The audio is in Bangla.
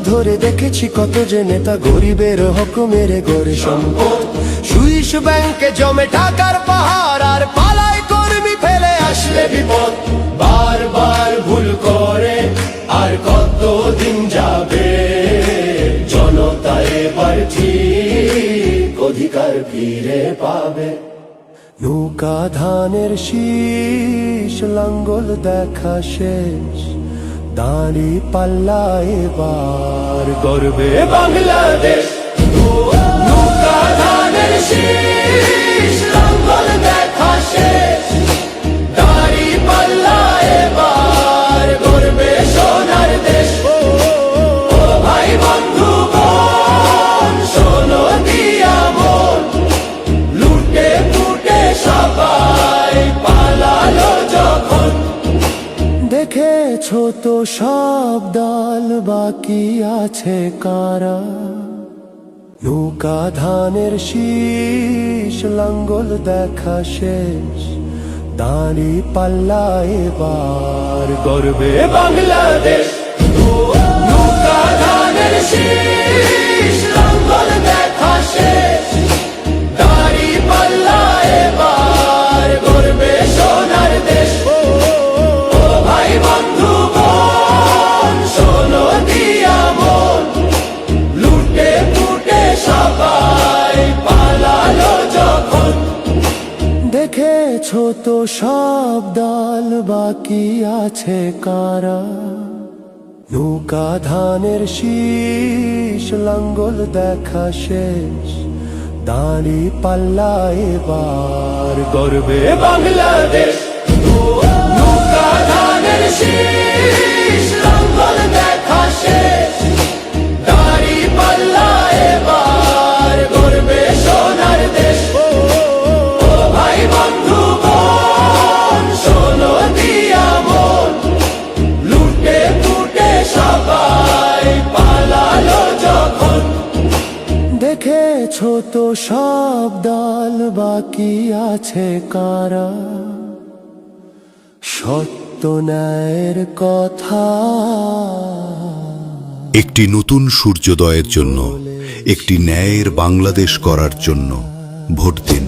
ধরে দেখেছি কত যে নেতা গরিবের হক মেরে গড়ে সম্পদ। সুইস ব্যাংকে জমে টাকার পাহাড়, আর পালায় কর্মী ফেলে আসলে বিপদ। বারবার ভুল করে আর কত দিন যাবে, জনতা এবার ঠিক অধিকার ফিরে পাবে। নৌকা ধানের শীষ, লাঙ্গল দেখা শেষ, দাঁড়ি পাল্লা এবার গর্বে বাংলাদেশ। নৌকা ধানের শীষ, লাঙ্গল দেখা শেষ, দাঁড়ি পাল্লা এবার গর্বে সোনার দেশ। ও ভাই বন্ধু বোন, শোনো দিয়া মন, লুটে পুটে সবাই পালালো যখন। দেখেছো তো সব দল, বাকি আছে কারা? নৌকা ধানের শীষ, লাঙ্গল দেখা শেষ, দাঁড়ি পাল্লা এবার গর্বে বাংলাদেশ। নৌকা ধানের শীষ, লাঙ্গল দেখা শেষ, দাঁড়ি পাল্লা এবার গর্বে সোনার দেশ। ও ভাই বন্ধু বোন, শোনো দিয়া মন, লুটে পুটে সবাই পালালো যখন। দেখেছো তো সব দল, বাকি আছে কারা? নৌকা ধানের শীষ, লাঙ্গল দেখা শেষ, দাঁড়ি পাল্লা এবার গর্বে বাংলাদেশ। নৌকা ধানের শীষ, লাঙ্গল দেখা শেষ, দাঁড়ি পাল্লা এবার গর্বে সোনার দেশ। ও ভাই বন্ধু বোন, শোনো দিয়া মন, লুটে পুটে সবাই পালালো যখন। দেখেছো তো সব দল, বাকি আছে কারা? সত্য ন্যায়ের কথা। একটি নতুন সূর্যোদয়ের জন্য, একটি ন্যায়ের বাংলাদেশ করার জন্য ভোট দিন।